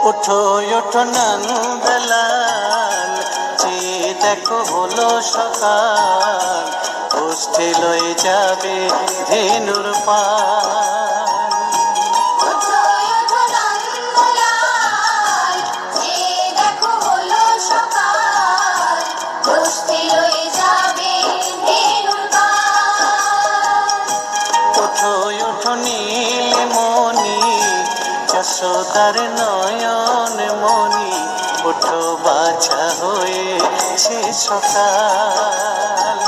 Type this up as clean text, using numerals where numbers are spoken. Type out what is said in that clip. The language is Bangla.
ওঠো ওঠো নানু বেলাল, চেয়ে দেখো হলো সকাল, গোষ্ঠী লয়ে যাবে ধেনুর পাল। ওঠো ওঠো নীলমণি, যশোদার নয়ন মণি, ওঠো বাছা হয়েছে সকাল।